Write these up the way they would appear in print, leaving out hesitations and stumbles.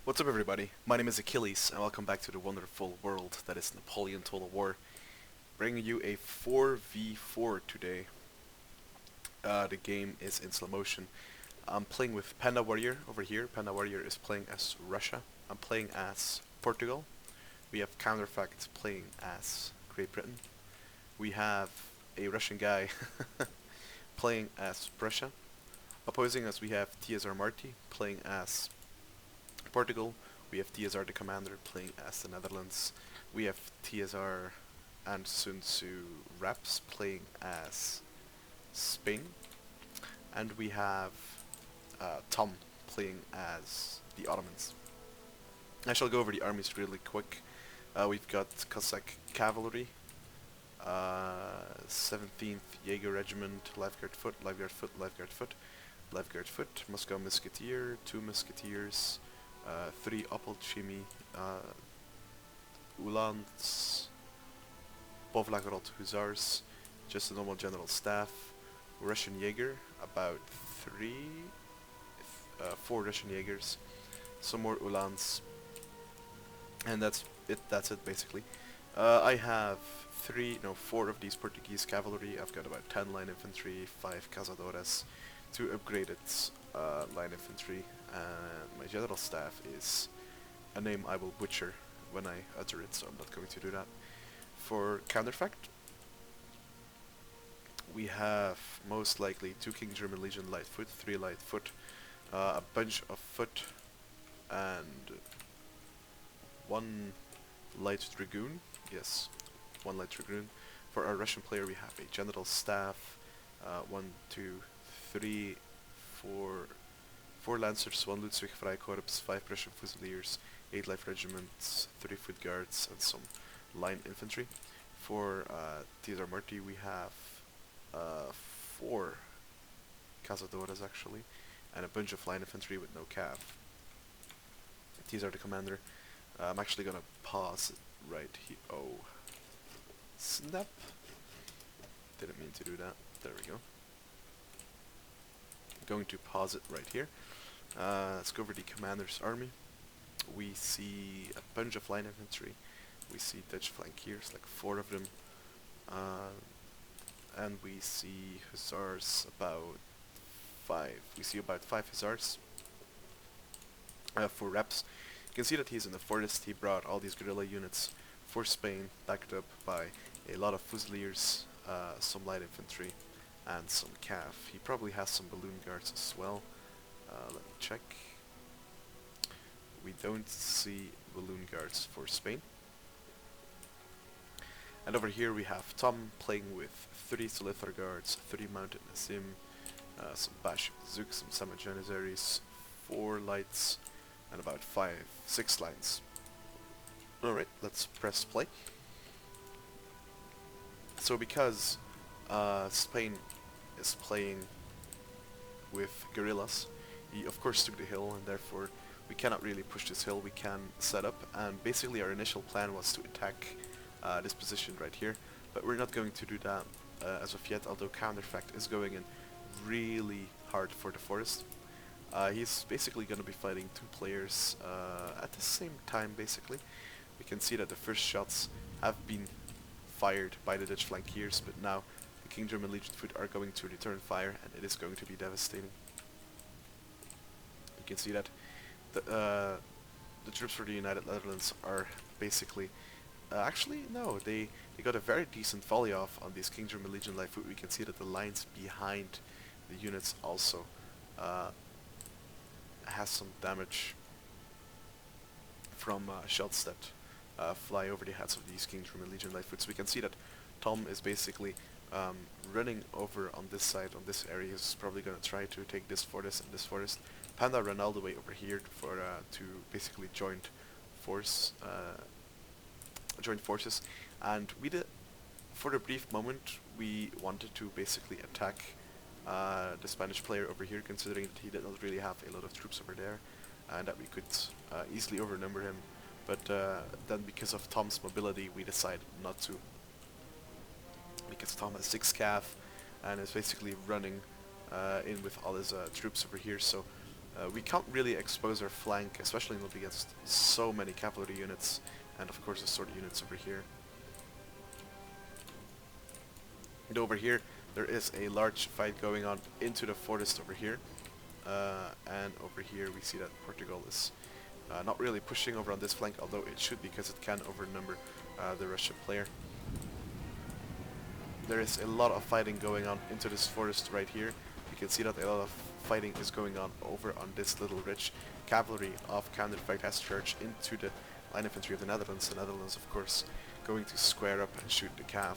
What's up everybody, my name is Achilles and welcome back to the wonderful world that is Napoleon Total War. Bringing you a 4v4 today. The game is in slow motion. I'm playing with Panda Warrior over here. Panda Warrior is playing as Russia. I'm playing as Portugal. We have Counterfact playing as Great Britain. We have a Russian guy playing as Prussia. Opposing us we have TSR Marty playing as Portugal. We have TSR the Commander playing as the Netherlands. We have TSR and Sun Tzu Raps playing as Spain. And we have Tom playing as the Ottomans. I shall go over the armies really quick. We've got Cossack Cavalry, 17th Jaeger Regiment, Lifeguard Foot, Lifeguard Foot, Lifeguard Foot, Lifeguard Foot, Moscow Musketeer, 2 Musketeers, 3 Opolchimi, Uhlans, Povlagrod Hussars, just a normal general staff, Russian Jaeger, about 4 Russian Jaegers, some more Uhlans, and that's it basically. I have 4 of these Portuguese cavalry. I've got about 10 line infantry, 5 cazadores, 2 upgraded line infantry, and my general staff is a name I will butcher when I utter it, so I'm not going to do that. For counterfact, we have most likely 2 King German Legion light foot, 3 light foot, a bunch of foot, and 1 light dragoon. Yes, 1 light dragoon. For our Russian player, we have a general staff, 1, 2, 3, 4 Lancers, 1 Ludwig Freikorps, 5 Prussian Fusiliers, 8 life regiments, 3 foot guards, and some line infantry. For TSR Marty, we have 4 Cazadores actually, and a bunch of line infantry with no cav. These are the commander. I'm actually gonna pause it right here. Oh, snap! Didn't mean to do that. There we go. I'm going to pause it right here. Let's go over the commander's army. We see a bunch of line infantry. We see Dutch flankiers, like 4 of them. And we see hussars, about 5. We see about 5 hussars. For reps, you can see that he's in the forest. He brought all these guerrilla units for Spain, backed up by a lot of fusiliers, some light infantry, and some cav. He probably has some balloon guards as well. Let me check. We don't see balloon guards for Spain. And over here we have Tom playing with 3 Solithar guards, 3 mounted Nazim, some Bash Zook, some Sama Janissaries, 4 lights, and about 6 lines. Alright, let's press play. So because Spain is playing with guerrillas, he of course took the hill, and therefore we cannot really push this hill. We can set up, and basically our initial plan was to attack this position right here, but we're not going to do that as of yet, although Counterfact is going in really hard for the forest. He's basically going to be fighting 2 players at the same time basically. We can see that the first shots have been fired by the Dutch flankiers, but now the King German Legion foot are going to return fire, and it is going to be devastating. You can see that the troops for the United Netherlands are basically actually no, they got a very decent volley off on this King German Legion light foot. We can see that the lines behind the units also has some damage from shots that fly over the heads of these King German Legion light foots. We can see that Tom is basically running over on this side, on this area. He's probably going to try to take this forest and this forest. Panda ran all the way over here for to basically join forces, and we did. For a brief moment, we wanted to basically attack the Spanish player over here, considering that he did not really have a lot of troops over there, and that we could easily overnumber him. But then, because of Tom's mobility, we decided not to. Because Tom has 6 cav and is basically running in with all his troops over here, so We can't really expose our flank, especially not against so many cavalry units, and of course the sword units over here. And over here, there is a large fight going on into the forest over here. And over here we see that Portugal is not really pushing over on this flank, although it should because it can overnumber the Russian player. There is a lot of fighting going on into this forest right here. You can see that a lot of fighting is going on over on this little ridge. Cavalry of counterfight has charged into the line infantry of the Netherlands. The Netherlands, of course, going to square up and shoot the cav.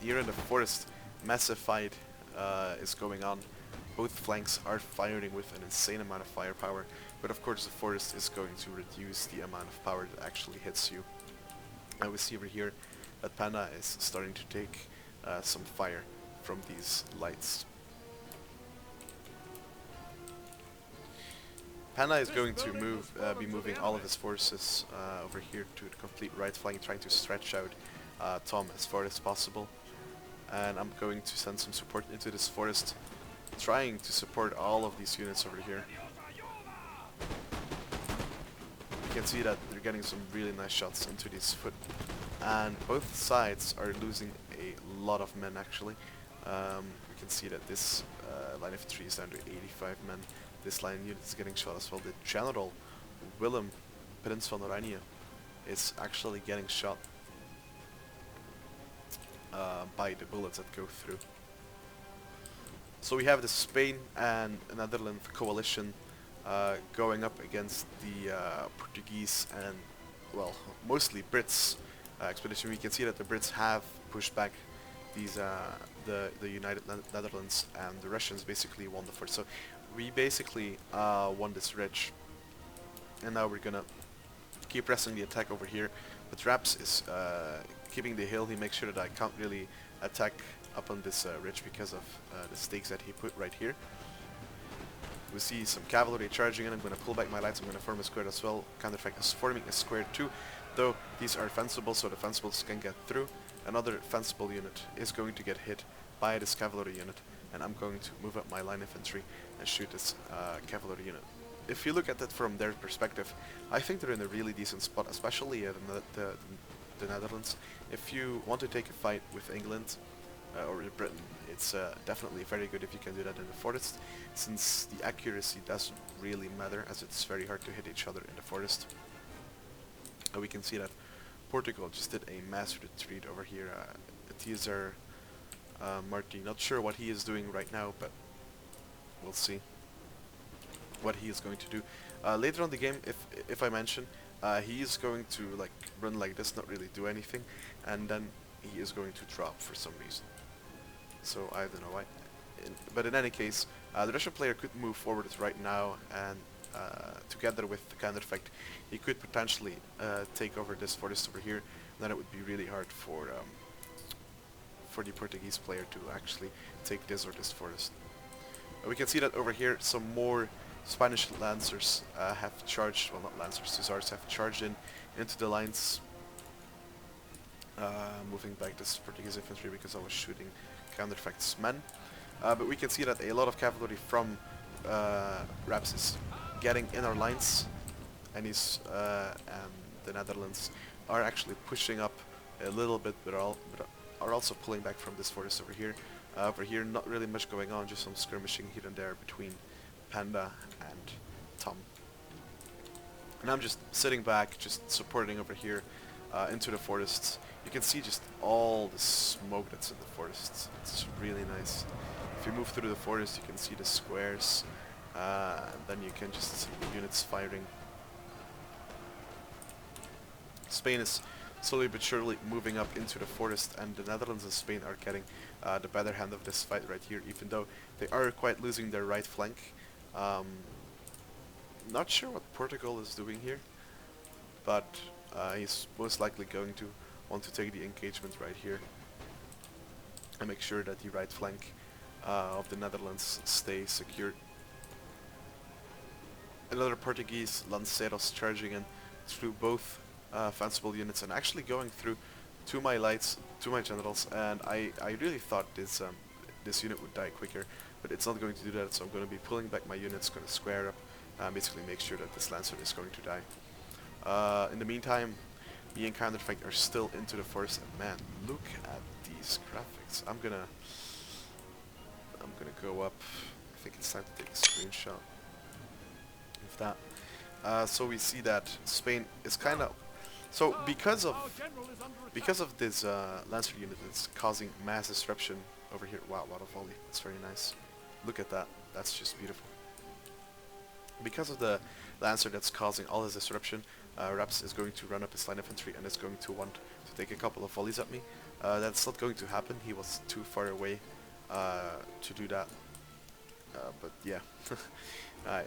Here in the forest, massive fight is going on. Both flanks are firing with an insane amount of firepower, but of course the forest is going to reduce the amount of power that actually hits you. And we see over here that Panda is starting to take some fire from these lights. Panda is going to be moving all of his forces over here to the complete right flank, trying to stretch out Tom as far as possible. And I'm going to send some support into this forest, trying to support all of these units over here. You can see that they're getting some really nice shots into these foot, and both sides are losing a lot of men actually. We can see that this line of 3 is down to 85 men. This line unit is getting shot as well. The General Willem, Prince van Oranje, is actually getting shot by the bullets that go through. So we have the Spain and Netherlands coalition going up against the Portuguese and, well, mostly Brits expedition. We can see that the Brits have pushed back these the United Netherlands, and the Russians basically won the fort. So we basically won this ridge, and now we're gonna keep pressing the attack over here. But Raps is keeping the hill. He makes sure that I can't really attack up on this ridge because of the stakes that he put right here. We see some cavalry charging in. I'm going to pull back my lights. I'm going to form a square as well. Counterfact is forming a square too, though these are fensible, so the fencibles can get through. Another fencible unit is going to get hit by this cavalry unit, and I'm going to move up my line infantry and shoot this cavalry unit. If you look at it from their perspective, I think they're in a really decent spot, especially the Netherlands. If you want to take a fight with England or Britain, it's definitely very good if you can do that in the forest, since the accuracy doesn't really matter, as it's very hard to hit each other in the forest. We can see that Portugal just did a mass retreat over here. Teaser Marty, not sure what he is doing right now, but we'll see what he is going to do. Later on the game, if I mention, he is going to like run like this, not really do anything, and then he is going to drop for some reason. So I don't know why. But in any case, the Russian player could move forward right now, and together with the counter effect, he could potentially take over this forest over here. And then it would be really hard for the Portuguese player to actually take this or this forest. We can see that over here some more Spanish lancers have charged, well, not lancers, hussars have charged into the lines. Moving back this Portuguese infantry because I was shooting counter-effects men. But we can see that a lot of cavalry from Raps is getting in our lines, and the Netherlands are actually pushing up a little bit, but are also pulling back from this forest over here. Over here, not really much going on, just some skirmishing here and there between Panda and Tom. And I'm just sitting back, just supporting over here into the forests. You can see just all the smoke that's in the forests. It's really nice. If you move through the forest, you can see the squares, and then you can just see the units firing. Spain is slowly but surely moving up into the forest, and the Netherlands and Spain are getting the better hand of this fight right here, even though they are quite losing their right flank. Not sure what Portugal is doing here, but he's most likely going to want to take the engagement right here and make sure that the right flank of the Netherlands stays secure. Another Portuguese Lanceros charging in through both fanciful units and actually going through to my generals, and I really thought this unit would die quicker, but it's not going to do that, so I'm going to be pulling back my units, going to square up, basically make sure that this Lancer is going to die. In the meantime, me and Counterfeit are still into the forest, and man, look at these graphics. I'm gonna go up. I think it's time to take a screenshot of that. So we see that Spain is kind of because of this Lancer unit, it's causing mass disruption over here. Wow, what a volley! That's very nice. Look at that. That's just beautiful. Because of the Lancer that's causing all this disruption, Raps is going to run up his line infantry and is going to want to take a couple of volleys at me. That's not going to happen. He was too far away to do that. But yeah,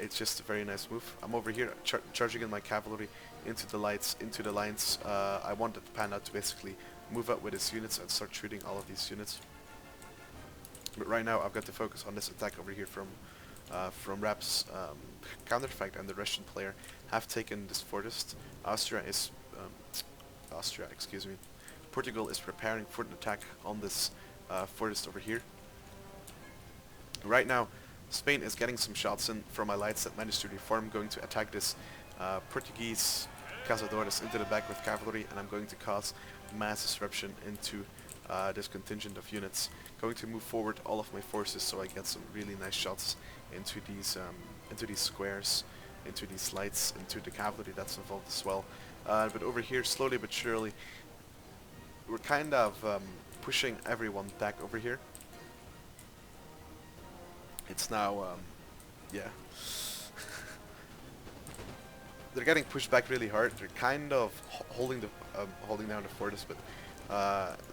it's just a very nice move. I'm over here charging in my cavalry into the lights, into the lines. I wanted Panda to basically move up with his units and start shooting all of these units. But right now I've got to focus on this attack over here from Raps. Counterfact and the Russian player have taken this fortress. Austria, excuse me. Portugal is preparing for an attack on this fortress over here. Right now, Spain is getting some shots in from my lights that managed to reform, going to attack this Portuguese cazadores into the back with cavalry, and I'm going to cause mass disruption into this contingent of units. Going to move forward all of my forces so I get some really nice shots into these squares, into these lights, into the cavalry that's involved as well. But over here, slowly but surely, we're kind of pushing everyone back over here. It's now, yeah. They're getting pushed back really hard. They're kind of holding down the fortress, but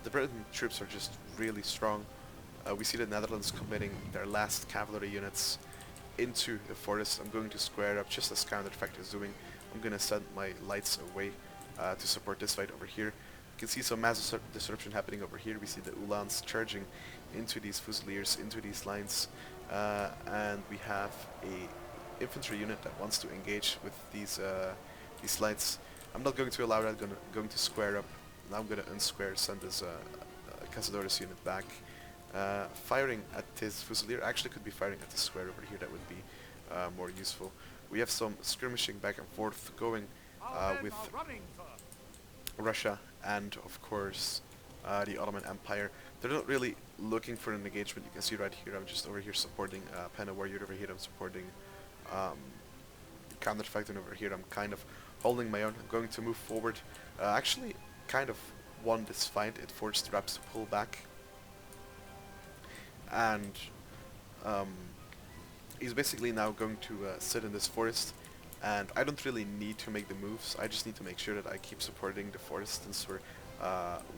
the Britain troops are just really strong. We see the Netherlands committing their last cavalry units into the forest. I'm going to square it up just as Counterfact is doing. I'm going to send my lights away to support this fight over here. You can see some mass disruption happening over here. We see the Uhlans charging into these Fusiliers, into these lines, and we have a infantry unit that wants to engage with these lights. I'm not going to allow that. Going to square up. Now I'm going to unsquare, send this Cazadores unit back. Firing at his Fusilier. Actually could be firing at the square over here. That would be more useful. We have some skirmishing back and forth going with Russia and of course the Ottoman Empire. They're not really looking for an engagement. You can see right here I'm just over here supporting Panda Warrior. Over here I'm supporting Counterfact, and over here I'm kind of holding my own. I'm going to move forward. Actually kind of won this fight. It forced Raps to pull back, and he's basically now going to sit in this forest, and I don't really need to make the moves. I just need to make sure that I keep supporting the forest since we're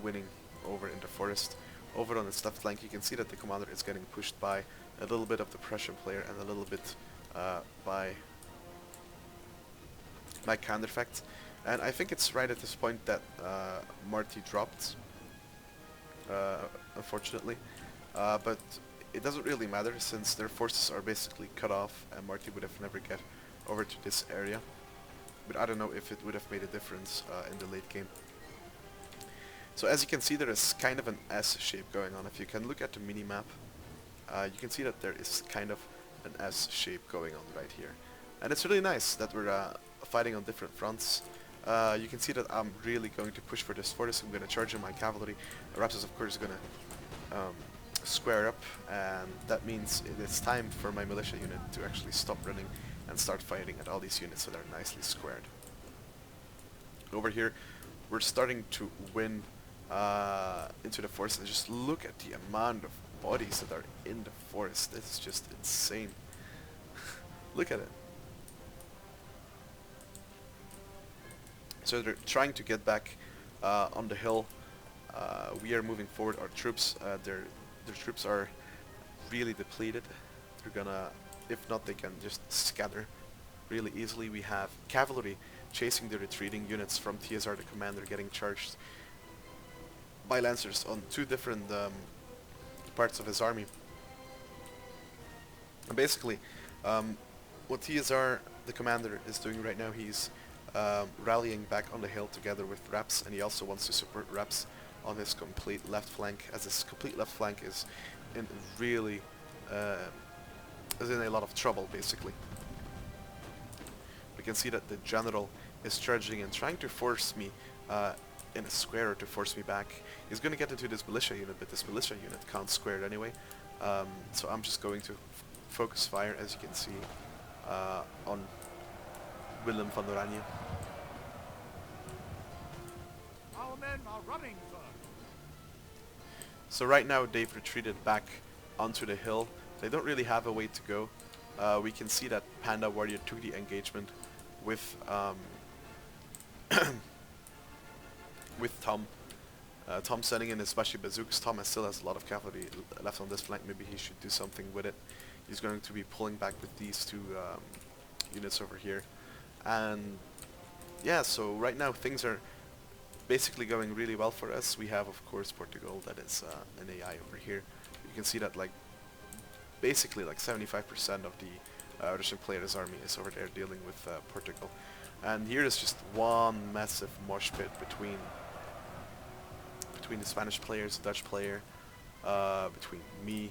winning over in the forest. Over on its left flank you can see that the commander is getting pushed by a little bit of the Prussian player and a little bit by Counterfact. And I think it's right at this point that Marty dropped, unfortunately. But it doesn't really matter since their forces are basically cut off and Marty would have never get over to this area. But I don't know if it would have made a difference in the late game. So as you can see, there is kind of an S shape going on. If you can look at the mini-map, you can see that there is kind of an S shape going on right here. And it's really nice that we're fighting on different fronts. You can see that I'm really going to push for this fortress. I'm going to charge in my cavalry. Raps is of course going to square up, and that means it is time for my militia unit to actually stop running and start fighting at all these units so they're nicely squared. Over here we're starting to win into the forest, and just look at the amount of bodies that are in the forest. This is just insane. Look at it. So they're trying to get back on the hill. We are moving forward. Our troops, their troops are really depleted. They're gonna, if not, they can just scatter really easily. We have cavalry chasing the retreating units from TSR, the commander, getting charged by lancers on two different parts of his army. And basically, what TSR, the commander, is doing right now, he's rallying back on the hill together with Raps, and he also wants to support Raps on his complete left flank, as his complete left flank is in really is in a lot of trouble, basically. We can see that the general is charging and trying to force me in a square to force me back. He's going to get into this militia unit, but this militia unit can't square it anyway. So I'm just going to focus fire, as you can see, on Willem van Oranje. Our men are running, sir. So right now they've retreated back onto the hill. They don't really have a way to go. We can see that Panda Warrior took the engagement with with Tom. Tom sending in his special bazookas. Tom still has a lot of cavalry left on this flank. Maybe he should do something with it. He's going to be pulling back with these two units over here. And yeah, so right now things are basically going really well for us. We have, of course, Portugal, that is an AI over here. You can see that like basically like 75% of the Russian players' army is over there dealing with Portugal. And here is just one massive mosh pit between the Spanish players, the Dutch player, between me,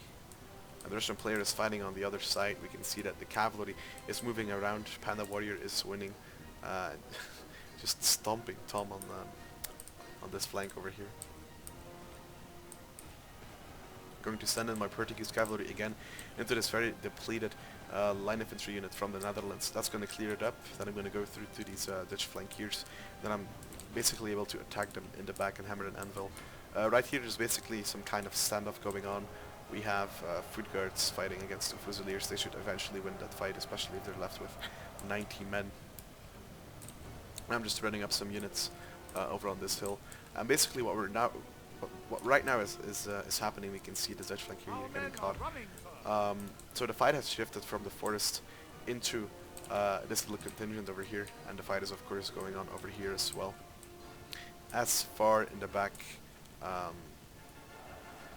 and the Russian player is fighting on the other side. We can see that the cavalry is moving around. Panda Warrior is winning, just stomping Tom on this flank over here. Going to send in my Portuguese cavalry again into this very depleted line infantry unit from the Netherlands. That's going to clear it up. Then I'm going to go through to these Dutch flankiers. Then I'm basically able to attack them in the back and hammer and anvil. Right here there's basically some kind of standoff going on. We have foot guards fighting against the Fusiliers. They should eventually win that fight, especially if they're left with 90 men. I'm just running up some units over on this hill. And basically what right now is happening, we can see the Dutch flank here getting caught. So the fight has shifted from the forest into this little contingent over here, and the fight is of course going on over here as well. As far in the back,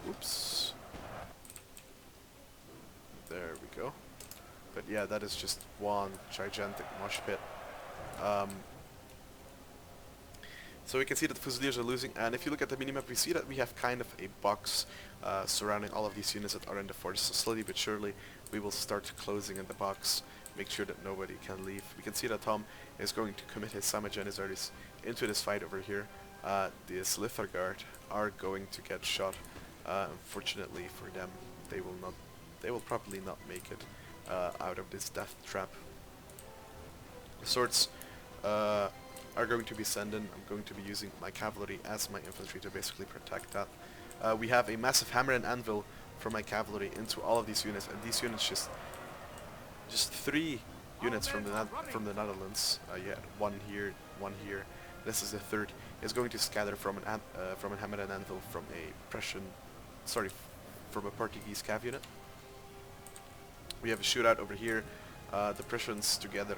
oops, there we go. But yeah, that is just one gigantic mosh pit. So we can see that the Fusiliers are losing, and if you look at the minimap, we see that we have kind of a box surrounding all of these units that are in the forest. So slowly but surely, we will start closing in the box, make sure that nobody can leave. We can see that Tom is going to commit his Samajanizaries into this fight over here. The Slither Guard are going to get shot. Unfortunately for them, they will probably not make it out of this death trap. The swords are going to be sent in. I'm going to be using my cavalry as my infantry to basically protect that. We have a massive hammer and anvil for my cavalry into all of these units, and these units just 3 units from the Netherlands. Yeah, one here. This is the third. Is going to scatter from a hammer and anvil from a Portuguese cav unit. We have a shootout over here. The Prussians together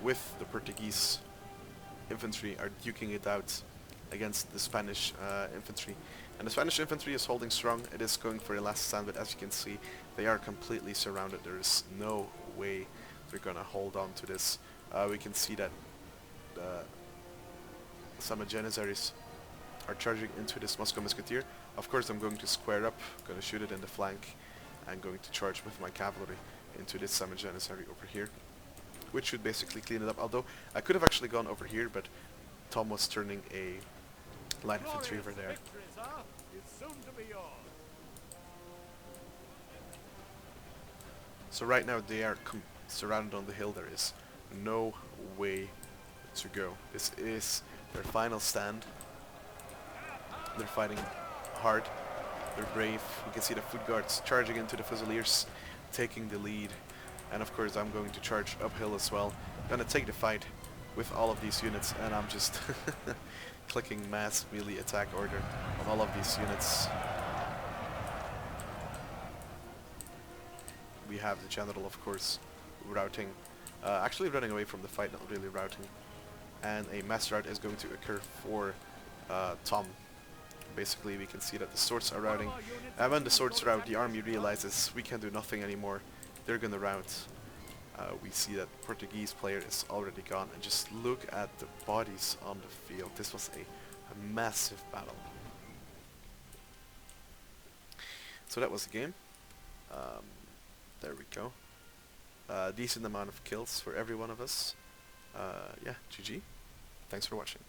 with the Portuguese infantry are duking it out against the Spanish infantry, and the Spanish infantry is holding strong. It is going for a last stand, but as you can see, they are completely surrounded. There is no way they're gonna hold on to this. We can see that some Janissaries are charging into this Moscow Musketeer. Of course, I'm going to square up, going to shoot it in the flank, and going to charge with my cavalry into this Sama Janissary over here, which should basically clean it up. Although I could have actually gone over here, but Tom was turning a light infantry over there. So right now they are surrounded on the hill. There is no way to go. This is their final stand. They're fighting hard. They're brave. You can see the foot guards charging into the Fusiliers, taking the lead. And of course I'm going to charge uphill as well. Gonna take the fight with all of these units, and I'm just clicking mass melee attack order on all of these units. We have the general, of course, routing, actually running away from the fight, not really routing. And a mass rout is going to occur for Tom. Basically, we can see that the swords are routing, and when the swords rout, the army realizes we can do nothing anymore. They're gonna rout. We see that Portuguese player is already gone, and just look at the bodies on the field. This was a massive battle. So that was the game. There we go. decent amount of kills for every one of us. Yeah, GG. Thanks for watching.